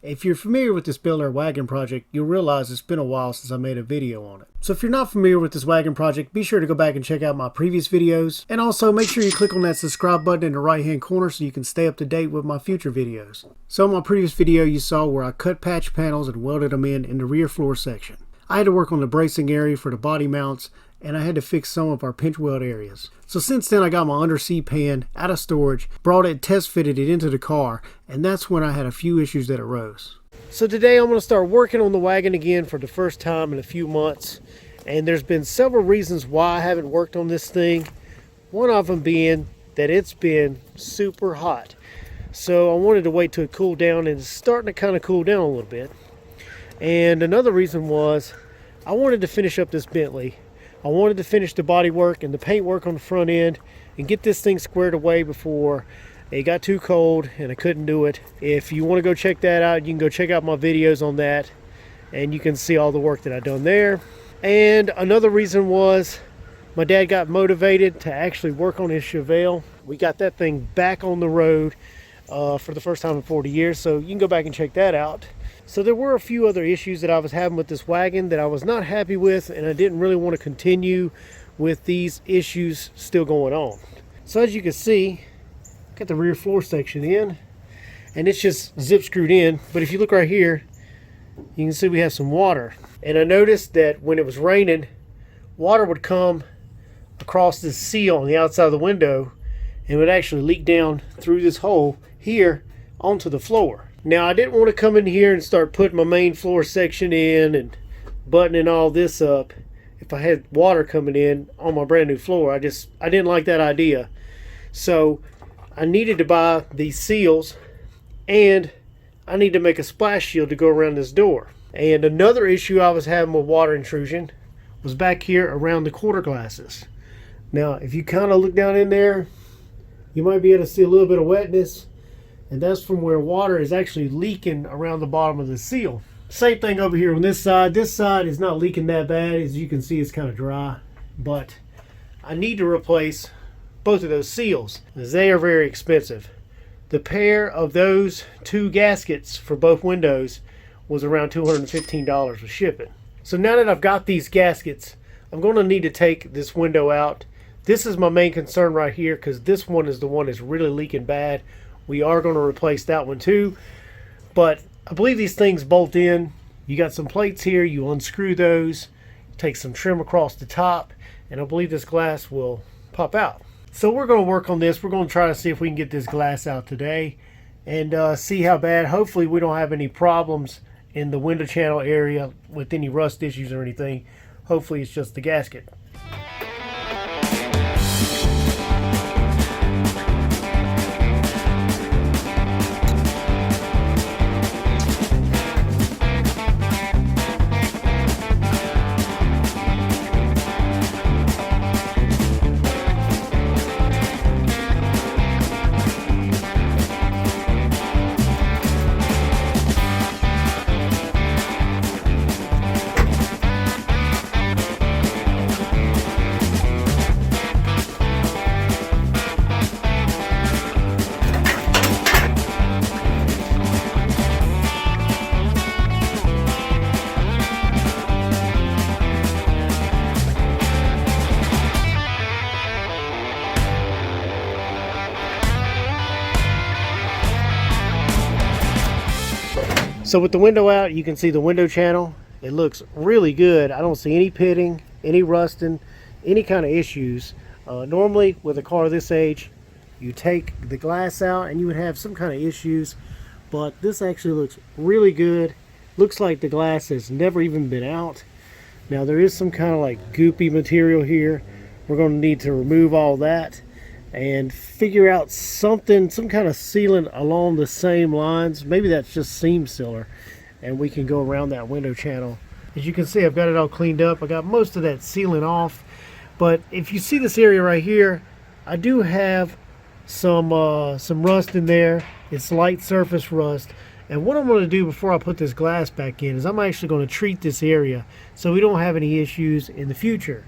If you're familiar with this Bel Air wagon project, you'll realize it's been a while since I made a video on it. So if you're not familiar with this wagon project, be sure to go back and check out my previous videos. And also make sure you click on that subscribe button in the right hand corner so you can stay up to date with my future videos. So in my previous video you saw where I cut patch panels and welded them in the rear floor section. I had to work on the bracing area for the body mounts, and I had to fix some of our pinch weld areas. So since then I got my underseat pan out of storage, brought it, test fitted it into the car, and that's when I had a few issues that arose. So today I'm going to start working on the wagon again for the first time in a few months, and there's been several reasons why I haven't worked on this thing. One of them being that it's been super hot. So I wanted to wait till it cooled down, and it's starting to kind of cool down a little bit. And another reason was I wanted to finish up this Bentley. I wanted to finish the body work and the paint work on the front end and get this thing squared away before it got too cold and I couldn't do it. If you want to go check that out, you can go check out my videos on that and you can see all the work that I've done there. And another reason was my dad got motivated to actually work on his Chevelle. We got that thing back on the road for the first time in 40 years, so you can go back and check that out. So there were a few other issues that I was having with this wagon that I was not happy with, and I didn't really want to continue with these issues still going on. So as you can see, got the rear floor section in, and it's just zip screwed in. But if you look right here, you can see we have some water. And I noticed that when it was raining, water would come across this seal on the outside of the window and would actually leak down through this hole here onto the floor. Now I didn't want to come in here and start putting my main floor section in and buttoning all this up if I had water coming in on my brand new floor. I didn't like that idea. So I needed to buy these seals, and I need to make a splash shield to go around this door. And another issue I was having with water intrusion was back here around the quarter glasses. Now if you kind of look down in there, you might be able to see a little bit of wetness. And that's from where water is actually leaking around the bottom of the seal. Same thing over here on this side. This side is not leaking that bad. As you can see, it's kind of dry. But I need to replace both of those seals, as they are very expensive. The pair of those two gaskets for both windows was around $215 with shipping. So now that I've got these gaskets, I'm going to need to take this window out. This is my main concern right here, because this one is the one that's really leaking bad. We are going to replace that one too, but I believe these things bolt in. You got some plates here, you unscrew those, take some trim across the top, and I believe this glass will pop out. So we're going to work on this. We're going to try to see if we can get this glass out today and see how bad. Hopefully we don't have any problems in the window channel area with any rust issues or anything. Hopefully it's just the gasket. So with the window out, you can see the window channel. It looks really good. I don't see any pitting, any rusting, any kind of issues. Normally with a car this age, you take the glass out and you would have some kind of issues, but this actually looks really good. Looks like the glass has never even been out. Now there is some kind of like goopy material here. We're going to need to remove all that and figure out something, some kind of sealant along the same lines. Maybe that's just seam sealer, and we can go around that window channel. As you can see, I've got it all cleaned up. I got most of that sealant off, but if you see this area right here, I do have some rust in there. It's light surface rust, and what I'm going to do before I put this glass back in is I'm actually going to treat this area so we don't have any issues in the future.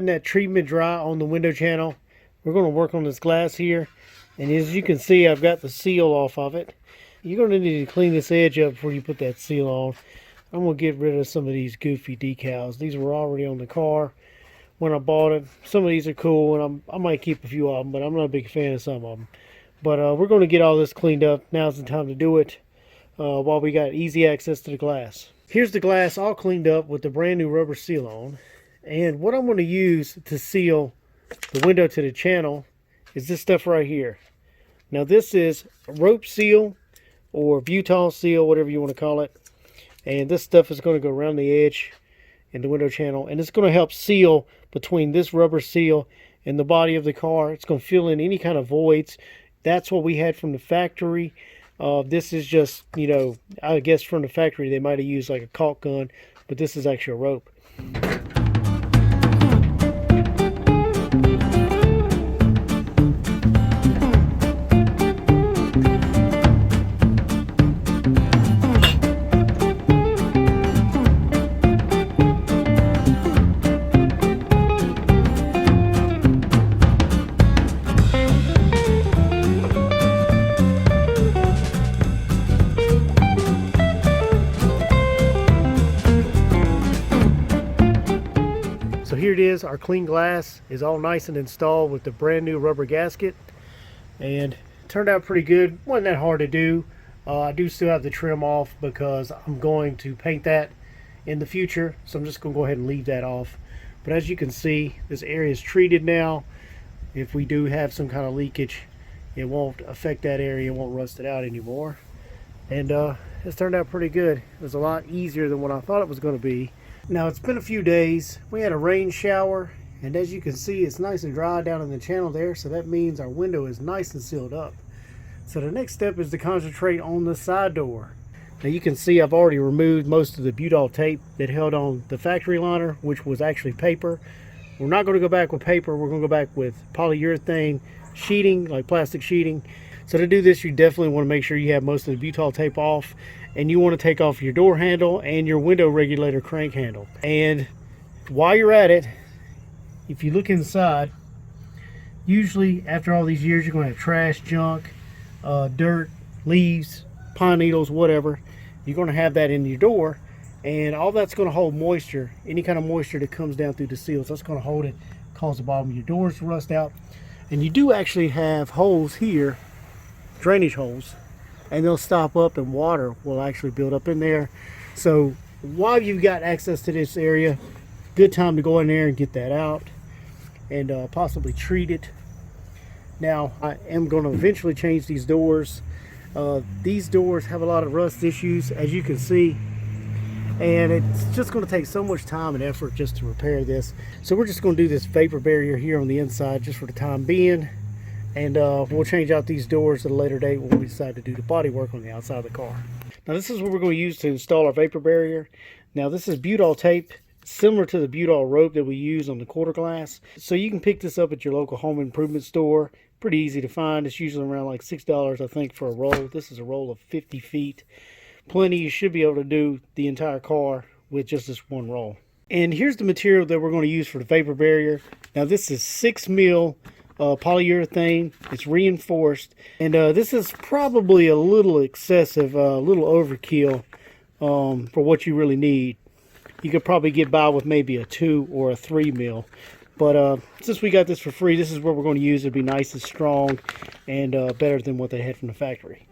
letting that treatment dry on the window channel. We're going to work on this glass here. And as you can see, I've got the seal off of it. You're going to need to clean this edge up before you put that seal on. I'm going to get rid of some of these goofy decals. These were already on the car when I bought it. Some of these are cool, and I might keep a few of them, but I'm not a big fan of some of them. But we're going to get all this cleaned up. Now's the time to do it while we got easy access to the glass. Here's the glass all cleaned up with the brand new rubber seal on. And what I'm going to use to seal the window to the channel is this stuff right here. Now this is a rope seal or butyl seal, whatever you want to call it. And this stuff is going to go around the edge in the window channel, and it's going to help seal between this rubber seal and the body of the car. It's going to fill in any kind of voids. That's what we had from the factory. This is just, you know, I guess from the factory they might have used like a caulk gun, but this is actually a rope. So here it is, our clean glass is all nice and installed with the brand new rubber gasket, and it turned out pretty good. Wasn't that hard to do. I do still have the trim off because I'm going to paint that in the future, so I'm just going to go ahead and leave that off. But as you can see, this area is treated now. If we do have some kind of leakage, it won't affect that area, it won't rust it out anymore. And it's turned out pretty good. It was a lot easier than what I thought it was going to be. Now it's been a few days. We had a rain shower, and as you can see, it's nice and dry down in the channel there, so that means our window is nice and sealed up. So the next step is to concentrate on the side door. Now you can see I've already removed most of the butyl tape that held on the factory liner, which was actually paper. We're not going to go back with paper, we're going to go back with polyurethane sheeting, like plastic sheeting. So to do this, you definitely want to make sure you have most of the butyl tape off, and you want to take off your door handle and your window regulator crank handle. And while you're at it, if you look inside, usually after all these years you're going to have trash, junk, dirt, leaves, pine needles, whatever. You're going to have that in your door, and all that's going to hold moisture, any kind of moisture that comes down through the seals. That's going to hold it, cause the bottom of your doors to rust out. And you do actually have holes here, drainage holes, and they'll stop up and water will actually build up in there. So while you've got access to this area, good time to go in there and get that out and possibly treat it. Now I am going to eventually change these doors. These doors have a lot of rust issues, as you can see, and it's just going to take so much time and effort just to repair this. So we're just going to do this vapor barrier here on the inside just for the time being. And we'll change out these doors at a later date when we decide to do the body work on the outside of the car. Now this is what we're going to use to install our vapor barrier. Now this is butyl tape, similar to the butyl rope that we use on the quarter glass. So you can pick this up at your local home improvement store. Pretty easy to find. It's usually around like $6, I think, for a roll. This is a roll of 50 feet. Plenty. You should be able to do the entire car with just this one roll. And here's the material that we're going to use for the vapor barrier. Now this is 6mm polyurethane. It's reinforced, and this is probably a little excessive, a little overkill for what you really need. You could probably get by with maybe a 2 or a 3 mil, but since we got this for free, this is what we're going to use. It'll be nice and strong and better than what they had from the factory.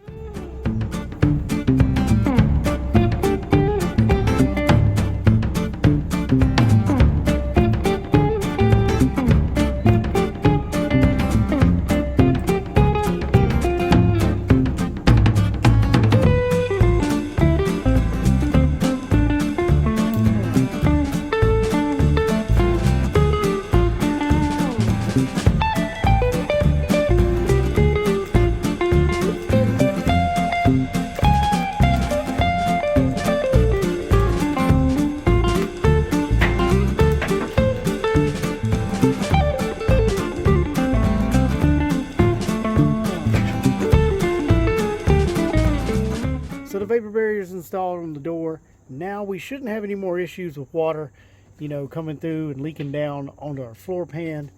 So the vapor barrier is installed on the door. Now we shouldn't have any more issues with water you know, coming through and leaking down onto our floor pan.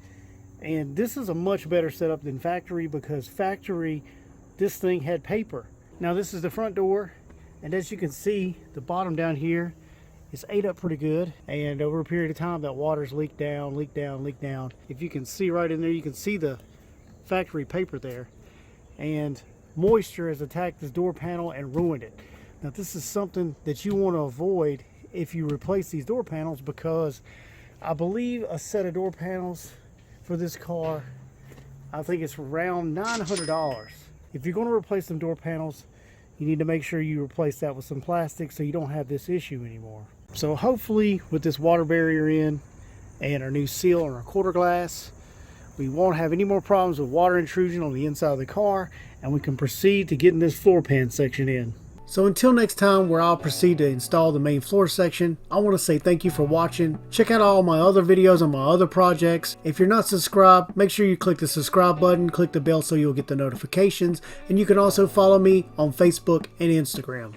And this is a much better setup than factory, because factory, this thing had paper. Now this is the front door, and as you can see, the bottom down here is ate up pretty good, and over a period of time that water's leaked down, leaked down, leaked down. If you can see right in there, you can see the factory paper there, and moisture has attacked this door panel and ruined it. Now this is something that you want to avoid if you replace these door panels, because I believe a set of door panels for this car, I think it's around $900. If you're going to replace some door panels, you need to make sure you replace that with some plastic so you don't have this issue anymore. So hopefully with this water barrier in and our new seal on our quarter glass, we won't have any more problems with water intrusion on the inside of the car, and we can proceed to getting this floor pan section in. So until next time, where I'll proceed to install the main floor section, I want to say thank you for watching. Check out all my other videos on my other projects. If you're not subscribed, make sure you click the subscribe button, click the bell so you'll get the notifications, and you can also follow me on Facebook and Instagram.